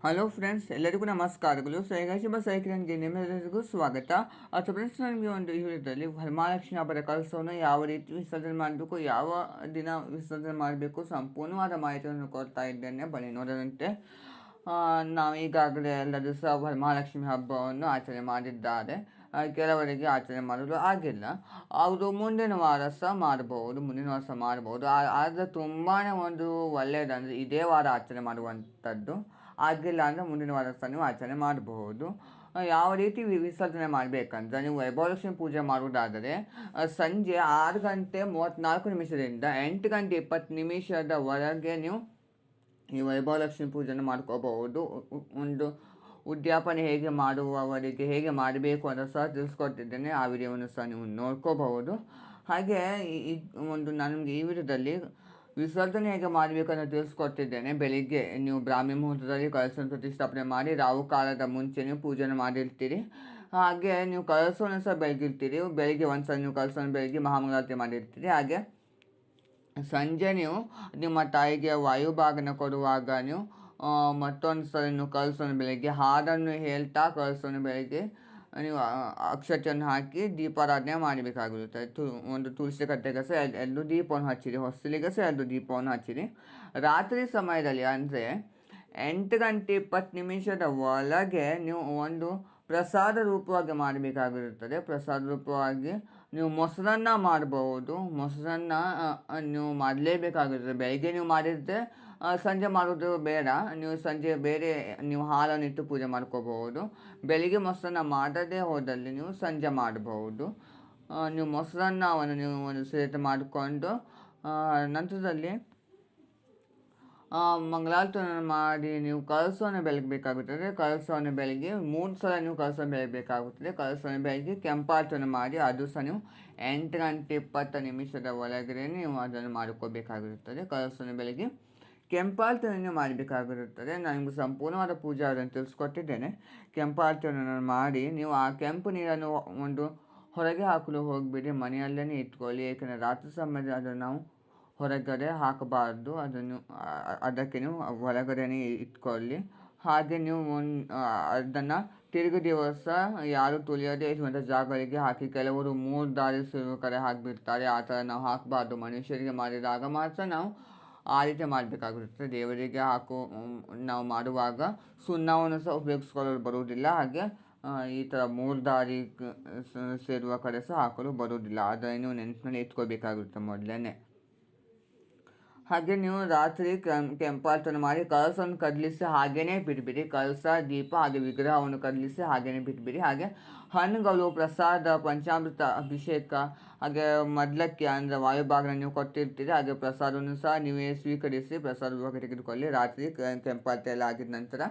Hello friends, ಎಲ್ಲರಿಗೂ ನಮಸ್ಕಾರಗಳು. ಶುಭ ಸೈಕಲ್ಗೆ ನಿಮ್ಮೆಲ್ಲರಿಗೂ ಸ್ವಾಗತ. ಫ್ರೆಂಡ್ಸ್, ನನಗೆ ಒಂದು ಈ ವಿಡಿಯೋದಲ್ಲಿ ವರಮಹಾಲಕ್ಷ್ಮಿ ಹಬ್ಬದ ಕಳಸವನ್ನು ಯಾವ ರೀತಿ ವಿಸರ್ಜನೆ ಮಾಡಬೇಕು, ಯಾವ ದಿನ ವಿಸರ್ಜನೆ ಮಾಡಬೇಕು, ಸಂಪೂರ್ಣವಾದ ಮಾಹಿತಿಯನ್ನು ಕೊಡ್ತಾ ಇದ್ದೇನೆ. ಬನ್ನಿ ನೋಡದಂತೆ. ನಾವು ಈಗಾಗಲೇ ಎಲ್ಲ ದಿವಸ ವರಮಹಾಲಕ್ಷ್ಮಿ ಹಬ್ಬವನ್ನು ಆಚರಣೆ ಮಾಡಿದ್ದಾರೆ. ಕೆಲವರಿಗೆ ಆಚರಣೆ ಮಾಡಲು ಆಗಿಲ್ಲ. ಅವರು ಮುಂದಿನ ವಾರ ಸಹ ಮಾಡಬಹುದು. ಆದರೆ ತುಂಬಾ ಒಂದು ಒಳ್ಳೆಯದಂದರೆ ಇದೇ ವಾರ ಆಚರಣೆ ಮಾಡುವಂಥದ್ದು. ಆಗಿಲ್ಲ ಅಂದರೆ ಮುಂದಿನ ವಾರ ಸಹ ನೀವು ಆಚರಣೆ ಮಾಡಬಹುದು. ಯಾವ ರೀತಿ ವಿಸರ್ಜನೆ ಮಾಡಬೇಕಂದ್ರೆ, ನೀವು ವೈಭವಲಕ್ಷ್ಮಿ ಪೂಜೆ ಮಾಡುವುದಾದರೆ ಸಂಜೆ 6:34 8 ಗಂಟೆ 20 ನಿಮಿಷದವರೆಗೆ ನೀವು ಈ ವೈಭವಲಕ್ಷ್ಮಿ ಪೂಜೆಯನ್ನು ಮಾಡ್ಕೋಬಹುದು. ಒಂದು ಉದ್ಯಾಪನೆ ಹೇಗೆ ಮಾಡುವವರಿಗೆ ಹೇಗೆ ಮಾಡಬೇಕು ಅಂತ ಸಹ ತಿಳಿಸ್ಕೊಟ್ಟಿದ್ದೇನೆ. ಆ ವಿಡಿಯೋವನ್ನು ಸಹ ನೀವು ನೋಡ್ಕೋಬಹುದು. ಹಾಗೆ ನನಗೆ ಈ ವಿಡಿಯೋದಲ್ಲಿ ವಿಸರ್ಜನೆ ಹೇಗೆ ಮಾಡಬೇಕಂತ ತಿಳಿಸ್ಕೊಟ್ಟಿದ್ದೇನೆ. ಬೆಳಿಗ್ಗೆ ನೀವು ಬ್ರಾಹ್ಮಿ ಮುಹೂರ್ತದಲ್ಲಿ ಕಳಸವನ್ನು ಪ್ರತಿಷ್ಠಾಪನೆ ಮಾಡಿ ರಾಹು ಕಾಲದ ಮುಂಚೆ ನೀವು ಪೂಜೆಯನ್ನು ಮಾಡಿರ್ತೀರಿ. ಹಾಗೆ ನೀವು ಕಳಸವನ್ನು ಸಹ ಬೆಳಗಿರ್ತೀರಿ. ಬೆಳಿಗ್ಗೆ ಒಂದು ಸಲ ನೀವು ಕಳಸವನ್ನು ಬೆಳಗ್ಗೆ ಮಹಾಮಂಗಳಾರತಿ ಮಾಡಿರ್ತೀರಿ. ಹಾಗೆ ಸಂಜೆ ನೀವು ನಿಮ್ಮ ತಾಯಿಗೆ ವಾಯುಭಾಗನ ಕೊಡುವಾಗ ನೀವು ಮತ್ತೊಂದು ಸಲ ನೀವು ಕಳಸವನ್ನು ಬೆಳಗ್ಗೆ ಹಾಡನ್ನು ಹೇಳ್ತಾ ಕಳಸವನ್ನು ಬೆಳಗ್ಗೆ ನೀವು ಅಕ್ಷತೆಯನ್ನು ಹಾಕಿ ದೀಪಾರಾಧನೆ ಮಾಡಬೇಕಾಗಿರುತ್ತೆ. ಒಂದು ತುಳಸಿ ಕಟ್ಟೆಗೆ ಸಹ ಎರಡು ದೀಪವನ್ನು ಹಚ್ಚಿರಿ, ಹೊಸಲಿಗೆ ಸಹ ಎರಡು ದೀಪವನ್ನು ಹಚ್ಚಿರಿ. ರಾತ್ರಿ ಸಮಯದಲ್ಲಿ ಅಂದರೆ 8 ಗಂಟೆ 20 ಒಳಗೆ ನೀವು ಒಂದು ಪ್ರಸಾದ ರೂಪವಾಗಿ ಮಾಡಬೇಕಾಗಿರುತ್ತದೆ. ಪ್ರಸಾದ ರೂಪವಾಗಿ ನೀವು ಮೊಸರನ್ನ ಮಾಡಬಹುದು. ಮೊಸರನ್ನ ನೀವು ಮಾಡಲೇಬೇಕಾಗಿರ್ತದೆ. ಬೆಳಗ್ಗೆ ನೀವು ಮಾಡಿದರೆ ಸಂಜೆ ಮಾಡೋದು ಬೇಡ. ನೀವು ಸಂಜೆ ಬೇರೆ ನೀವು ಹಾಲನ್ನು ಇಟ್ಟು ಪೂಜೆ ಮಾಡ್ಕೋಬಹುದು. ಬೆಳಿಗ್ಗೆ ಮೊಸರನ್ನ ಮಾಡದೇ ಹೋದಲ್ಲಿ ನೀವು ಸಂಜೆ ಮಾಡಬಹುದು. ನೀವು ಮೊಸರನ್ನವನ್ನು ನೀವು ಒಂದು ಸಿದ್ಧತೆ ಮಾಡಿಕೊಂಡು ನಂತರದಲ್ಲಿ ಮಂಗಳಾರತಿಯನ್ನು ಮಾಡಿ ನೀವು ಕಳಸವನ್ನು ಬೆಳಗಬೇಕಾಗುತ್ತದೆ. ಕಳಸವನ್ನು ಬೆಳಗ್ಗೆ 3 ಸಲ ನೀವು ಕಳಸವನ್ನು ಬೆಳಗಬೇಕಾಗುತ್ತದೆ. ಕಳಸವನ್ನು ಬೆಳಗ್ಗೆ ಕೆಂಪಾರತಿಯನ್ನು ಮಾಡಿ ಅದು ಸಹ ನೀವು 8 ಗಂಟೆ 20 ಒಳಗಡೆ ನೀವು ಅದನ್ನು ಮಾಡ್ಕೋಬೇಕಾಗಿರುತ್ತದೆ. ಕಳಸವನ್ನು ಬೆಳಗ್ಗೆ ಕೆಂಪಾರತಿಯನ್ನು ಮಾಡಬೇಕಾಗಿರುತ್ತದೆ. ನಾನು ಸಂಪೂರ್ಣವಾದ ಪೂಜೆ ಅದನ್ನು ತಿಳಿಸ್ಕೊಟ್ಟಿದ್ದೇನೆ. ಕೆಂಪಾರತಿಯನ್ನು ಮಾಡಿ ನೀವು ಆ ಕೆಂಪು ನೀರನ್ನು ಒಂದು ಹೊರಗೆ ಹಾಕಲು ಹೋಗಿಬಿಡಿ, ಮನೆಯಲ್ಲೇ ಇಟ್ಕೊಳ್ಳಿ. ಏಕೆಂದರೆ ರಾತ್ರಿ ಸಮಯದಲ್ಲಿ ಅದನ್ನು ನಾವು ಹೊರಗಡೆ ಹಾಕಬಾರ್ದು. ಅದಕ್ಕೆ ನೀವು ಹೊರಗಡೆನೇ ಇಟ್ಕೊಳ್ಳಿ. ಹಾಗೆ ನೀವು ಅದನ್ನು ತಿರುಗಿ ದಿವಸ ಯಾರು ತುಳಿಯೋದೇ ಇರುವಂಥ ಜಾಗಗಳಿಗೆ ಹಾಕಿ. ಕೆಲವರು 3 ದಾರಿ ಸಿಗುವ ಕಡೆ ಹಾಕಿಬಿಡ್ತಾರೆ. ಆ ಥರ ನಾವು ಹಾಕಬಾರ್ದು. ಮನುಷ್ಯರಿಗೆ ಮಾಡಿದಾಗ ಮಾತ್ರ ನಾವು ಆ ರೀತಿ ಮಾಡಬೇಕಾಗಿರುತ್ತೆ. ದೇವರಿಗೆ ನಾವು ಮಾಡುವಾಗ ಸುಣ್ಣವನ್ನು ಸಹ ಉಪಯೋಗಿಸ್ಕೊಳ್ಳಲು ಬರುವುದಿಲ್ಲ. ಹಾಗೆ ಈ ಥರ 3 ದಾರಿ ಸೇರುವ ಕಡೆ ಸಹ ಹಾಕಲು ಬರುವುದಿಲ್ಲ. ಅದನ್ನು ನೀವು ನೆನಪಿನಲ್ಲಿ ಇಟ್ಕೋಬೇಕಾಗುತ್ತೆ ಮೊದಲೇ. ಹಾಗೆ ನೀವು ರಾತ್ರಿ ಕೆಂಪಾರತಿಯನ್ನು ಮಾಡಿ ಕಳಸವನ್ನು ಕದಲಿಸಿ ಹಾಗೇ ಬಿಟ್ಬಿಡಿ. ಕಳಸ, ದೀಪ ಹಾಗೆ ವಿಗ್ರಹವನ್ನು ಕದಲಿಸಿ ಹಾಗೇ ಬಿಟ್ಬಿಡಿ. ಹಾಗೆ ಹಣ್ಣುಗಳು, ಪ್ರಸಾದ, ಪಂಚಾಮೃತ, ಅಭಿಷೇಕ ಹಾಗೆ ಮದ್ಲಕ್ಕಿ ಅಂದರೆ ವಾಯುಭಾಗನ ನೀವು ಕೊಟ್ಟಿರ್ತೀರಿ. ಹಾಗೆ ಪ್ರಸಾದವನ್ನು ಸಹ ನೀವೇ ಸ್ವೀಕರಿಸಿ ಪ್ರಸಾದವಾಗಿ ತೆಗೆದುಕೊಳ್ಳಿ. ರಾತ್ರಿ ಕೆಂಪಾರತಿ ಎಲ್ಲ ಆಗಿದ ನಂತರ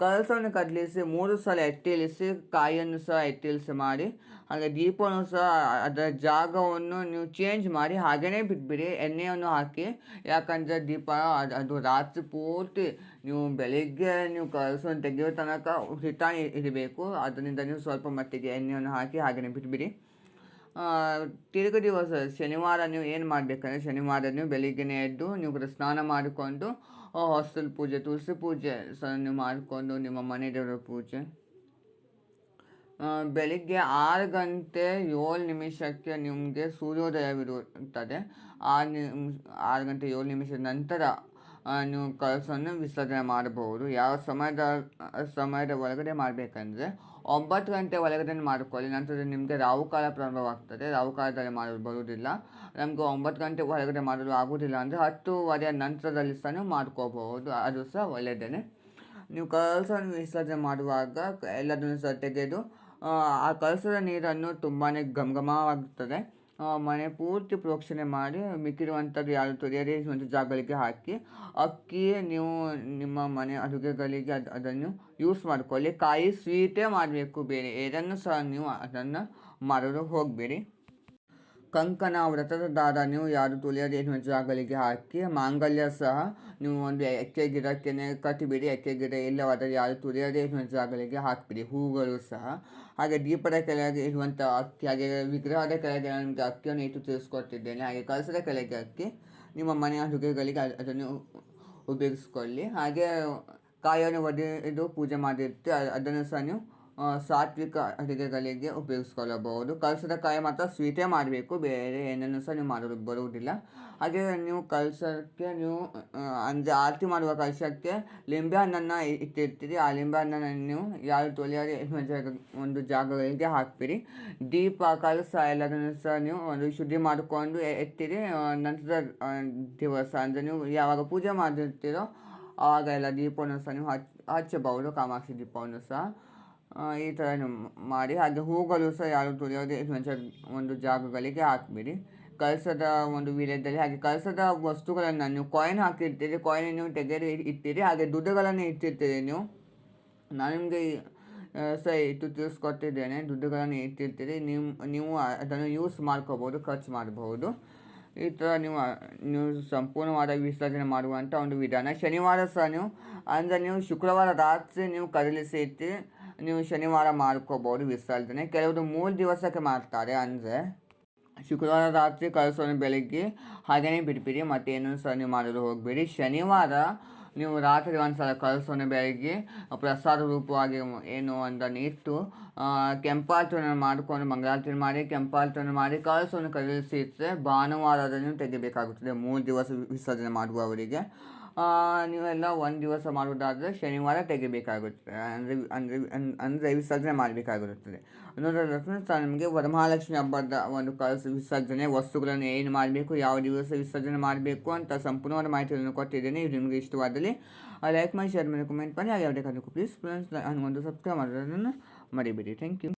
ಕಳಸವನ್ನು ಕದಲಿಸಿ 3 ಸಲ ಎತ್ತಿಳಿಸಿ, ಕಾಯಿಯನ್ನು ಸಹ ಎತ್ತಿಳಿಸಿ ಮಾಡಿ. ಹಾಗೆ ದೀಪವನ್ನು ಸಹ ಅದರ ಜಾಗವನ್ನು ನೀವು ಚೇಂಜ್ ಮಾಡಿ ಹಾಗೇ ಬಿಟ್ಬಿಡಿ. ಎಣ್ಣೆಯನ್ನು ಹಾಕಿ. ಯಾಕಂದರೆ ದೀಪ ಅದು ರಾತ್ರಿ ಪೂರ್ತಿ ನೀವು ಬೆಳಿಗ್ಗೆ ನೀವು ಕಳಸವನ್ನು ತೆಗೆಯೋ ತನಕ ಹಿತಾಣಿ ಇರಬೇಕು. ಅದರಿಂದ ನೀವು ಸ್ವಲ್ಪ ಮಟ್ಟಿಗೆ ಎಣ್ಣೆಯನ್ನು ಹಾಕಿ ಹಾಗೆಯೇ ಬಿಟ್ಬಿಡಿ. ತಿರುಗು ದಿವಸ ಶನಿವಾರ ನೀವು ಏನು ಮಾಡಬೇಕಂದ್ರೆ, ಶನಿವಾರ ನೀವು ಬೆಳಿಗ್ಗೆನೇ ಎದ್ದು ನೀವು ಸ್ನಾನ ಮಾಡಿಕೊಂಡು ಹೊಸ್ತಿಲು ಪೂಜೆ, ತುಳಸಿ ಪೂಜೆ ಸಹ ನೀವು ಮಾಡಿಕೊಂಡು ನಿಮ್ಮ ಮನೆ ದೇವರ ಪೂಜೆ ಬೆಳಿಗ್ಗೆ 6:07 ನಿಮಗೆ ಸೂರ್ಯೋದಯವಿರುತ್ತದೆ. 6:07 ನಂತರ ನೀವು ಕಳಸವನ್ನು ವಿಸರ್ಜನೆ ಮಾಡಬಹುದು. ಯಾವ ಸಮಯದ ಒಳಗಡೆ ಮಾಡಬೇಕಂದ್ರೆ 9 ಗಂಟೆ ಒಳಗಡೆ ಮಾಡಿಕೊಳ್ಳಿ. ನಂತರ ನಿಮಗೆ ರಾಹುಕಾಲ ಪ್ರಾರಂಭವಾಗ್ತದೆ. ರಾಹುಕಾಲದಲ್ಲಿ ಮಾಡಲು ಬರುವುದಿಲ್ಲ. ನಮಗೆ 9 ಗಂಟೆ ಒಳಗಡೆ ಮಾಡಲು ಆಗುವುದಿಲ್ಲ ಅಂದರೆ 10:15 ನಂತರದಲ್ಲಿ ಸಹ ನೀವು ಮಾಡ್ಕೋಬಹುದು. ಅದು ಸಹ ಒಳ್ಳೆಯದೇ. ನೀವು ಕಳಸವನ್ನು ವಿಸರ್ಜನೆ ಮಾಡುವಾಗ ಎಲ್ಲದನ್ನು ಸಹ ತೆಗೆದು ಆ ಕಳಸದ ನೀರನ್ನು ತುಂಬಾ ಘಮಘಮವಾಗುತ್ತದೆ. ಮನೆ ಪೂರ್ತಿ ಪ್ರೋಕ್ಷಣೆ ಮಾಡಿ ಮಿಕ್ಕಿರುವಂಥದ್ದು ಯಾರು ತುಳಿಯದೇ ಇರುವಂಥ ಜಾಗಗಳಿಗೆ ಹಾಕಿ. ಅಕ್ಕಿ ನೀವು ನಿಮ್ಮ ಮನೆ ಅಡುಗೆಗಳಿಗೆ ಅದನ್ನು ಯೂಸ್ ಮಾಡಿಕೊಳ್ಳಿ. ಕಾಯಿ ಸ್ವೀಟೇ ಮಾಡಬೇಕು, ಬೇರೆ ಏನನ್ನು ಸಹ ನೀವು ಅದನ್ನು ಮಾಡಲು ಹೋಗಬೇಡಿ. ಕಂಕಣ, ವ್ರತದ ದಾರ ನೀವು ಯಾರು ತುಳಿಯದೇ ಇರುವ ಜಾಗಗಳಿಗೆ ಹಾಕಿ. ಮಾಂಗಲ್ಯ ಸಹ ನೀವು ಒಂದು ಎಕ್ಕೆ ಗಿಡಕ್ಕೆ ಕಟ್ಟಿಬಿಡಿ. ಎಕ್ಕೆ ಗಿಡ ಇಲ್ಲವಾದರೆ ಯಾರು ತುಳಿಯದೇ ಇರುವ ಜಾಗಗಳಿಗೆ ಹಾಕಿಬಿಡಿ. ಹೂಗಳು ಸಹ ಹಾಗೆ ದೀಪದ ಕೆಳಗೆ ಇರುವಂಥ ಅಕ್ಕಿ, ಹಾಗೆ ವಿಗ್ರಹದ ಕೆಳಗೆ ನನಗೆ ಅಕ್ಕಿಯನ್ನು ಇಟ್ಟು ತಿಳಿಸ್ಕೊಟ್ಟಿದ್ದೇನೆ. ಹಾಗೆ ಕಳಸದ ಕೆಳಗೆ ಅಕ್ಕಿ ನಿಮ್ಮ ಮನೆಯ ಅಡುಗೆಗಳಿಗೆ ಅದನ್ನು ಉಪಯೋಗಿಸ್ಕೊಳ್ಳಿ. ಹಾಗೆ ಕಾಯನ್ನು ಒಡೆದು ಪೂಜೆ ಮಾಡಿರ್ತೀವಿ ಅದನ್ನು ಸಹ ನೀವು ಸಾತ್ವಿಕ ಅಡುಗೆಗಳಿಗೆ ಉಪಯೋಗಿಸ್ಕೊಳ್ಳಬಹುದು. ಕಳಸದ ಕಾಯಿ ಮಾತ್ರ ಸ್ವೀಟೇ ಮಾಡಬೇಕು, ಬೇರೆ ಏನನ್ನು ಸಹ ನೀವು ಮಾಡಲು ಬರುವುದಿಲ್ಲ. ಹಾಗೆ ನೀವು ಕಳಸಕ್ಕೆ ನೀವು ಅಂದರೆ ಆರತಿ ಮಾಡುವ ಕಳಸಕ್ಕೆ ಲಿಂಬೆ ಹಣ್ಣನ್ನು ಇಟ್ಟಿರ್ತೀರಿ. ಆ ಲಿಂಬೆ ಹಣ್ಣನ್ನು ನೀವು ಯಾರು ತೊಳೆಯದೆ ಒಂದು ಜಾಗಗಳಿಗೆ ಹಾಕ್ತೀರಿ. ದೀಪ ಕಳಸ ಎಲ್ಲದನ್ನು ಸಹ ನೀವು ಒಂದು ಶುದ್ಧಿ ಮಾಡಿಕೊಂಡು ಎತ್ತಿರಿ. ನಂತರದ ದಿವಸ ಅಂದರೆ ನೀವು ಯಾವಾಗ ಪೂಜೆ ಮಾಡಿರ್ತೀರೋ ಆವಾಗ ಎಲ್ಲ ದೀಪವನ್ನು ಸಹ ನೀವು ಹಚ್ಚಬಹುದು, ಕಾಮಾಕ್ಷಿ ದೀಪವನ್ನು ಸಹ. ಈ ಥರ ನೀವು ಮಾಡಿ. ಹಾಗೆ ಹೂಗಳು ಸಹ ಯಾರು ತುಳಿಯೋದೇ ಒಂದು ಜಾಗಗಳಿಗೆ ಹಾಕಬೇಡಿ ಕಳಸದ ಒಂದು ವೀರ್ಯದಲ್ಲಿ. ಹಾಗೆ ಕಳಸದ ವಸ್ತುಗಳನ್ನು ನೀವು ಕಾಯಿನ್ ಹಾಕಿರ್ತೀರಿ, ಕಾಯಿನ್ ನೀವು ತೆಗೆದು ಇಡ್ತೀರಿ. ಹಾಗೆ ದುಡ್ಡುಗಳನ್ನು ಇಟ್ಟಿರ್ತೀರಿ ನೀವು. ನಾನು ನಿಮಗೆ ಸಹ ಇಟ್ಟು ತಿಳಿಸ್ಕೊಟ್ಟಿದ್ದೇನೆ. ದುಡ್ಡುಗಳನ್ನು ಇಟ್ಟಿರ್ತೀರಿ, ನೀವು ಅದನ್ನು ಯೂಸ್ ಮಾಡ್ಕೋಬೋದು, ಖರ್ಚು ಮಾಡಬಹುದು. ಈ ಥರ ನೀವು ಸಂಪೂರ್ಣವಾದ ವಿಸರ್ಜನೆ ಮಾಡುವಂಥ ಒಂದು ವಿಧಾನ. ಶನಿವಾರ ಸಹ ನೀವು ಅಂದರೆ ನೀವು ಶುಕ್ರವಾರ ರಾತ್ರಿ ನೀವು ಕದಲಿಸಿ ಇಟ್ಟು ನೀವು ಶನಿವಾರ ಮಾಡ್ಕೋಬೋದು ವಿಸರ್ಜನೆ. ಕೆಲವರು 3 ದಿವಸಕ್ಕೆ ಮಾಡ್ತಾರೆ. ಅಂದರೆ ಶುಕ್ರವಾರ ರಾತ್ರಿ ಕಳಸವನ್ನು ಬೆಳಗ್ಗೆ ಹಾಗೆಯೇ ಬಿಡ್ಬಿಡಿ, ಮತ್ತೇನೂ ಸಹ ನೀವು ಮಾಡಲು ಹೋಗಬೇಡಿ. ಶನಿವಾರ ನೀವು ರಾತ್ರಿ ಒಂದು ಸಲ ಕಳಸವನ್ನು ಬೆಳಗ್ಗೆ ಪ್ರಸಾದ ರೂಪವಾಗಿ ಏನು ಒಂದನ್ನು ಇಟ್ಟು ಕೆಂಪಾರ್ತಿಯನ್ನು ಮಾಡಿಕೊಂಡು ಮಂಗಳಾರತಿ ಮಾಡಿ ಕೆಂಪಾರ್ತಿಯನ್ನು ಮಾಡಿ ಕಳಸವನ್ನು ಕದಲಿಸಿ ಇಟ್ಟರೆ ಭಾನುವಾರ ಅದನ್ನು ತೆಗಿಬೇಕಾಗುತ್ತದೆ. 3 ದಿವಸ ವಿಸರ್ಜನೆ ಮಾಡುವವರಿಗೆ. ನೀವೆಲ್ಲ 1 ದಿವಸ ಮಾಡುವುದಾದರೆ ಶನಿವಾರ ತೆಗಿಬೇಕಾಗುತ್ತದೆ, ಅಂದರೆ ವಿಸರ್ಜನೆ ಮಾಡಬೇಕಾಗಿರುತ್ತದೆ. ಸಹ ನಿಮಗೆ ವರಮಹಾಲಕ್ಷ್ಮಿ ಹಬ್ಬದ ಒಂದು ಕಳಸ ವಿಸರ್ಜನೆ ವಸ್ತುಗಳನ್ನು ಏನು ಮಾಡಬೇಕು, ಯಾವ ದಿವಸ ವಿಸರ್ಜನೆ ಮಾಡಬೇಕು ಅಂತ ಸಂಪೂರ್ಣವಾದ ಮಾಹಿತಿಯನ್ನು ಕೊಟ್ಟಿದ್ದೇನೆ. ಇದು ನಿಮಗೆ ಇಷ್ಟವಾದಲ್ಲಿ ಲೈಕ್ ಮಾಡಿ, ಶೇರ್ ಮಾಡಿ, ಕಮೆಂಟ್ ಮಾಡಿ. ಯಾವುದೇ ಕಾರಣಕ್ಕೂ ಪ್ಲೀಸ್ ಫ್ರೆಂಡ್ಸ್ ಒಂದು ಸಬ್ಸ್ಕ್ರೈಬ್ ಮಾಡೋದನ್ನು ಮರಿಬೇಡಿ. Thank you.